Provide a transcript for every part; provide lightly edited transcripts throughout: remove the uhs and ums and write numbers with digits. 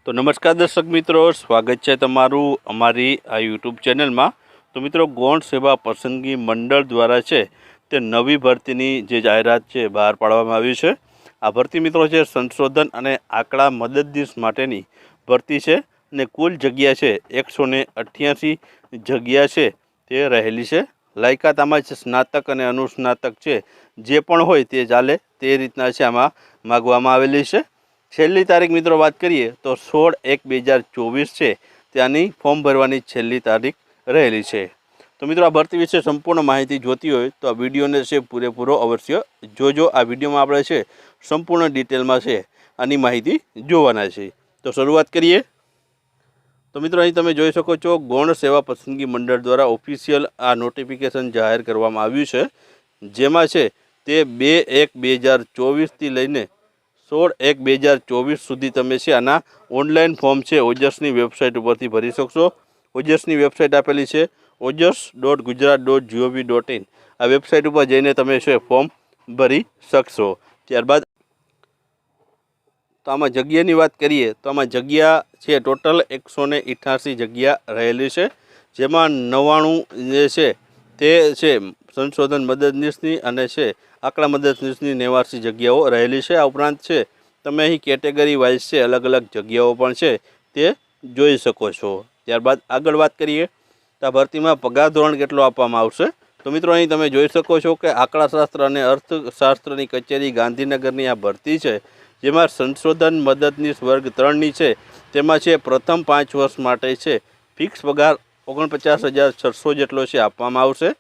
तो नमस्कार दर्शक मित्रों, स्वागत है तमारू अमारी आ यूट्यूब चैनल में। तो मित्रों, गौण सेवा पसंदगी मंडल द्वारा है ते नवी भर्ती जे जाहरात है बहार पाडवामां आवी छे। आ भर्ती मित्रों है संशोधन अने आंकड़ा मददनीश माटेनी भर्ती है ने कुल जग्या है 188 जग्या है ते रहेली है। लायकात आमां स्नातक अने अनुस्नातक है जे पण होय ते चाले ते रीतना छे आमां मागवामां आवेली छे। छेल्ली तारीख मित्रों बात करिए तो 16/1/2024 है त्यानी फॉर्म भरवानी छेल्ली तारीख रहेली है। तो मित्रों, आ भर्ती विषे संपूर्ण माहिती जोती होय तो आ विडियो ने से पूरेपूरो अवश्य जोजो। आ विडियो में आपणे छे संपूर्ण डिटेल में छे आनी माहिती जोवाना छे। तो शुरुआत करिए। तो मित्रों, अहीं तमे जोई शको छो गौण सेवा पसंदगी मंडल द्वारा ऑफिशियल आ नोटिफिकेशन जाहिर करवामां आव्युं छे, जेमां छे ते 2/1/2024 थी लईने 16/1/2024 सुधी तमे छे आना ऑनलाइन फॉर्म है ओजसनी वेबसाइट परथी भरी शकशो। ओजसनी वेबसाइट आपेली है ojas.gujarat.gov.in। आ वेबसाइट पर जईने तमे छे फॉर्म भरी शकशो। त्यारबाद तो आमां जग्यानी वात करिए तो आमां जग्या छे टोटल 188 जग्या रहेली है, जेमां 99 जे छे ते छे संशोधन मददनीशनी अने छे आंकड़ा मददनीशनी 89 जग्याओ रहेली है। आ उपरांत छे तमे अहीं केटेगरी वाइज छे अलग अलग जग्याओ पण छे ते जोई शको छो। त्यारबाद आगळ वात करिए तो भर्ती में पगार धोरण केटलो आपवामां आवशे। तो मित्रों, अहीं तमे जोई शको छो कि आंकड़ाशास्त्र अने अर्थशास्त्रनी कचेरी गांधीनगरनी आ भर्ती है, जेमां संशोधन मददनीश वर्ग 3 नी छे तेमां छे प्रथम 5 वर्ष माटे छे फिक्स पगार 49,600 जेटलो छे आपवामां आवशे।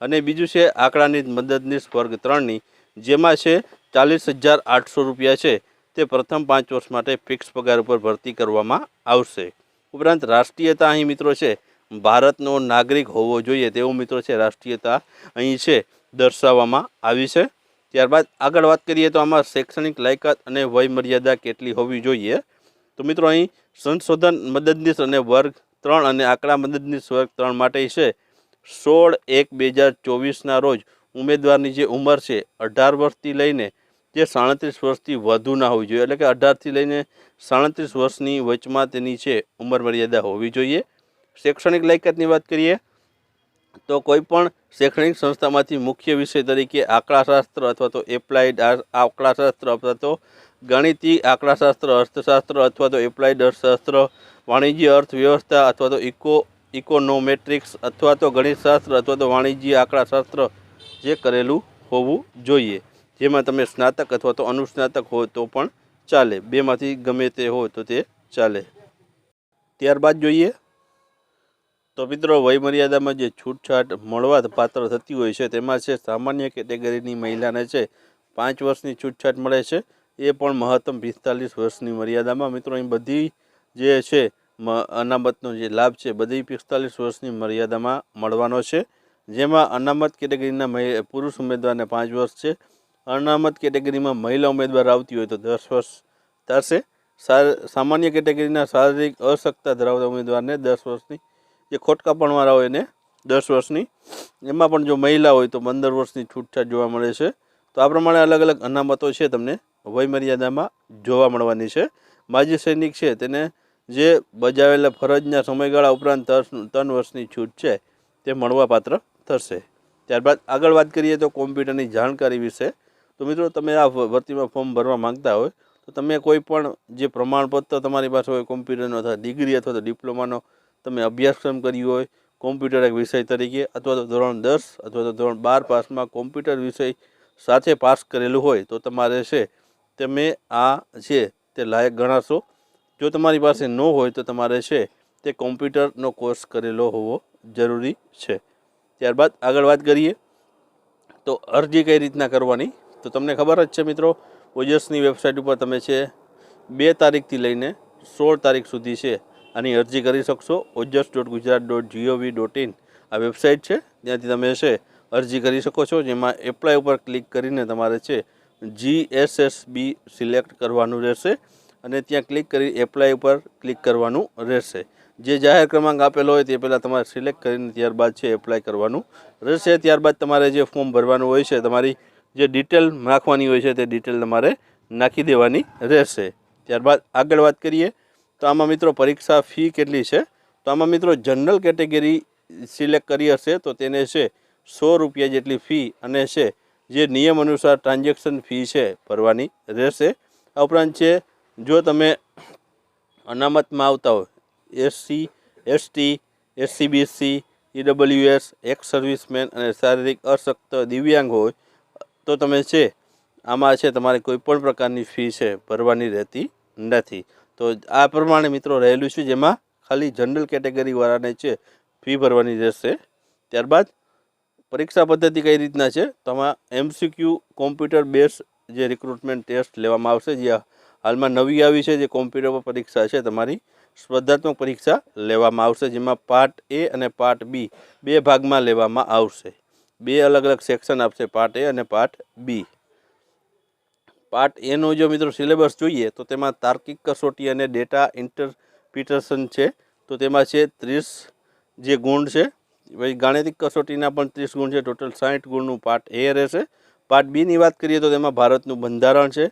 अने बीजुं छे आंकड़ानी मददनीश वर्ग 3 नी जेमां छे 40,800 रुपया छे ते प्रथम 5 वर्ष माटे फिक्स पगार पर भर्ती करवामां आवशे। उपरांत राष्ट्रीयता अहीं मित्रों छे भारतनो नागरिक होवो जोईए तेवुं मित्रों छे राष्ट्रीयता अहीं छे दर्शाववामां आवी छे। त्यारबाद आगळ वात करिए तो आमां शैक्षणिक लायकात अने वय मर्यादा केटली होवी जोईए। तो मित्रों, अहीं संशोधन मददनीश अने वर्ग 3 अने आंकड़ा मददनीश वर्ग 3 माटे छे 16/1/2024 ना रोज उमेदवारनी जे उमर छे 18 वर्षथी लईने जे 37 वर्षथी वधु ना होवी जोईए, एटले के 18 थी लईने 37 वर्षनी वचमां तेनी छे उमर मर्यादा होवी जोईए। शैक्षणिक लायकातनी वात करिए तो कोईपण शैक्षणिक संस्थामांथी मुख्य विषय तरीके आंकड़ाशास्त्र अथवा तो एप्लाइड आंकड़ाशास्त्र अथवा तो गणितीय आंकड़ाशास्त्र, अर्थशास्त्र अथवा तो एप्लाइड अर्थशास्त्र, वाणिज्य अर्थव्यवस्था अथवा तो इकोनोमेट्रिक्स अथवा तो गणितशास्त्र अथवा तो वाणिज्य आंकड़ाशास्त्र जे करेलू होवू जोईए। जेमां तमे स्नातक अथवा तो अनुस्नातक हो तो पण चाले, बेमांथी गमे ते हो तो ते चाले। त्यारबाद जोईए तो मित्रों, वय मर्यादा में जो छूटछाट मळवा पात्र थती होय छे तेमां छे सामान्य केटेगरीनी महिलाने छे 5 वर्षनी छूटछाट मळे छे, ए पण महत्तम 45 वर्षनी मर्यादामां। मित्रों, अहीं बधी जे छे अनामतनो जे लाभ छे बधी 45 वर्षनी मर्यादामां मळवानो छे। जेमां अनामत केटेगरीना पुरुष उमेदवारने 5 वर्ष छे, अनामत केटेगरी में महिला उम्मीदवार आवती होय तो 10 वर्ष थशे। सामान्य केटेगरीना शारीरिक अशक्तता धरावता उम्मीदवारने 10 वर्षनी, जे खोटकापणवाळा होय एने 10 वर्षनी, एमां पण जो महिला होय तो 15 वर्षनी छूटछाट जोवा मळे छे। तो आ प्रमाणे अलग अलग अनामतो छे तमने वय मर्यादामां जोवा मळवानी छे। माजी सैनिक छे तेने जे बजावेला फरजना समयगाळा उपरांत 3 वर्षनी छूट छे ते मळवापात्र थशे। त्यारबाद आगळ वात करिए तो कॉम्प्यूटरनी जाणकारी विषे। तो मित्रों, तमे आ भर्तीमां फॉर्म भरवा मांगता होय तो तमे कोईपण जे प्रमाणपत्र तमारी पासे होय, कॉम्प्यूटरनो अथवा डिग्री अथवा तो डिप्लोमानो तमे अभ्यासक्रम कर्यो होय कॉम्प्यूटर एक विषय तरीके, अथवा तो धोरण 10 अथवा तो धोरण 12 पास में कॉम्प्यूटर विषय साथे पास करेलू होय तो तमारे छे तमे आ छे ते लायक गणाशो। जो तमारी पासे न होय तो तमारे छे ते कॉम्प्यूटरनो कोर्स करेलो होवो जरूरी छे। त्यारबाद आगळ वात करिए तो अरजी कई रीतना करवानी। तो तमने खबर ज छे मित्रों, ओजसनी वेबसाइट पर तमे छे 2 तारीखथी लईने 16 तारीख सुधी छे आनी अरजी करी शकशो। ojas.gujarat.gov.in आ वेबसाइट है, त्यांथी तमे छे अरजी करी शको छो। जेमां एप्लाय पर क्लिक करीने तमारे छे GSSB सिलेक्ट करवानुं रहेशे अने त्यां क्लिक करी एप्लाय पर क्लिक करवानुं रहेशे। जे जाहेर क्रमांक आपेलो होय ते पहेला तमारे सिलेक्ट करीने त्यारबाद छे एप्लाय करवानुं रहेशे। त्यारबाद तमारे जे फॉर्म भरवानुं होय छे, तमारी जे डिटेल नाखवानी होय छे ते डिटेल तमारे नाखी देवानी रहेशे। त्यारबाद आगळ वात करिए તો આમાં મિત્રો પરીક્ષા ફી કેટલી છે? તો આમાં મિત્રો જનરલ કેટેગરી સિલેક્ટ કરી હશે તો તેને છે 100 રૂપિયા જેટલી ફી અને છે જે નિયમ અનુસાર ટ્રાન્ઝેક્શન ફી છે ભરવાની રહેશે. આ ઉપરાંત છે જો તમે અનામતમાં આવતા હોય, SC, ST, SCBC, EWS, x servicemen અને શારીરિક અશક્ત દિવ્યાંગ હોય તો તમે છે આમાં છે તમારે કોઈ પણ પ્રકારની ફી છે ભરવાની રહેતી નથી. તો આ પ્રમાણે મિત્રો રહેલું છે, જેમાં ખાલી જનરલ કેટેગરીવાળાને છે ફી ભરવાની રહેશે. ત્યારબાદ પરીક્ષા પદ્ધતિ કઈ રીતના છે? તો આમાં MCQ કોમ્પ્યુટર બેઝ જે રિક્રુટમેન્ટ ટેસ્ટ લેવામાં આવશે, જે હાલમાં નવી આવી છે, જે કોમ્પ્યુટર પર પરીક્ષા છે તમારી સ્પર્ધાત્મક પરીક્ષા લેવામાં આવશે, જેમાં પાર્ટ A અને પાર્ટ B બે ભાગમાં લેવામાં આવશે. બે અલગ અલગ સેક્શન આપશે, પાર્ટ A અને પાર્ટ B. પાર્ટ A નો જો મિત્રો સિલેબસ જોઈએ તો તેમાં તાર્કિક કસોટી અને ડેટા ઇન્ટરપ્રિટેશન છે, તો તેમાં છે 30 જે ગુણ છે. ભાઈ ગાણિતિક કસોટીના પણ 30 ગુણ છે, ટોટલ 60 ગુણનું પાર્ટ A રહેશે. પાર્ટ B ની વાત કરીએ તો તેમાં ભારતનું બંધારણ છે,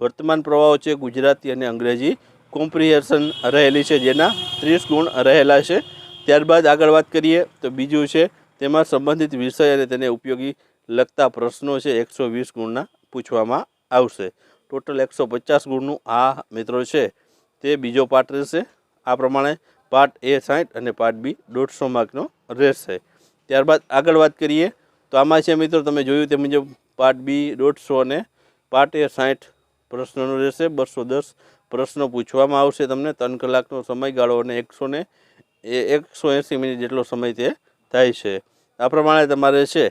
વર્તમાન પ્રવાહો છે, ગુજરાતી અને અંગ્રેજી કોમ્પ્રિહેન્શન રહેલી છે, જેના 30 ગુણ રહેલા છે. ત્યારબાદ આગળ વાત કરીએ તો બીજું છે તેમાં સંબંધિત વિષય અને તેને ઉપયોગી લગતા પ્રશ્નો છે 120 ગુણના પૂછવામાં આવશે. ટોટલ 150 ગુણનું આ મિત્રો છે તે બીજો પાર્ટ રહેશે. આ પ્રમાણે પાર્ટ A 60 અને પાર્ટ B 150 માર્કનો રહેશે. ત્યારબાદ આગળ વાત કરીએ તો આમાં છે મિત્રો તમે જોયું તે મુજબ પાર્ટ B 150 અને પાર્ટ A 60 પ્રશ્નોનો રહેશે. 210 પ્રશ્નો પૂછવામાં આવશે તમને. 3 કલાકનો સમયગાળો અને 180 મિનિટ જેટલો સમય તે થાય છે. આ પ્રમાણે તમારે છે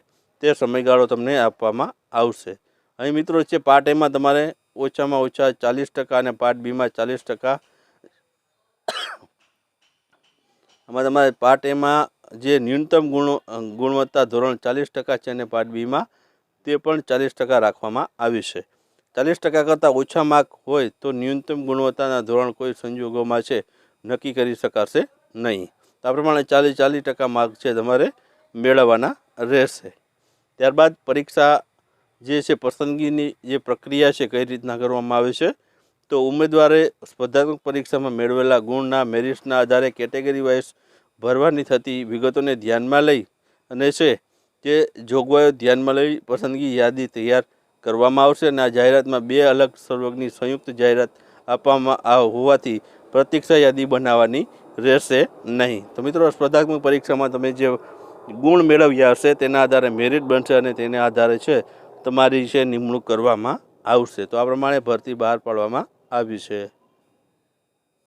તે સમયગાળો તમને આપવામાં આવશે. અહીં મિત્રો છે પાર્ટ Aમાં તમારે ઓછામાં ઓછા 40% અને પાર્ટ Bમાં 40%. આમાં તમારે પાર્ટ Aમાં જે ન્યૂનતમ ગુણવત્તા ધોરણ 40% છે અને પાર્ટ Bમાં તે પણ 40% રાખવામાં આવ્યું છે. 40% કરતાં ઓછા માર્ક હોય તો ન્યૂનતમ ગુણવત્તાના ધોરણ કોઈ સંજોગોમાં છે નક્કી કરી શકાશે નહીં. આ પ્રમાણે 40% માર્ક છે તમારે મેળવવાના રહેશે. ત્યારબાદ પરીક્ષા જે છે પસંદગીની જે પ્રક્રિયા છે કઈ રીતના કરવામાં આવે છે? તો ઉમેદવારે સ્પર્ધાત્મક પરીક્ષામાં મેળવેલા ગુણના મેરિટ્સના આધારે કેટેગરી વાઇઝ ભરવાની થતી વિગતોને ધ્યાનમાં લઈ અને છે તે જોગવાઈઓ ધ્યાનમાં લઈ પસંદગી યાદી તૈયાર કરવામાં આવશે. અને આ જાહેરાતમાં 2 અલગ સર્વગની સંયુક્ત જાહેરાત આપવામાં હોવાથી પ્રતીક્ષા યાદી બનાવવાની રહેશે નહીં. તો મિત્રો સ્પર્ધાત્મક પરીક્ષામાં તમે જે ગુણ મેળવ્યા હશે તેના આધારે મેરિટ બનશે અને તેના આધારે છે તમારી છે નિમણૂક કરવામાં આવશે. તો આ પ્રમાણે ભરતી બહાર પાડવામાં આવી છે.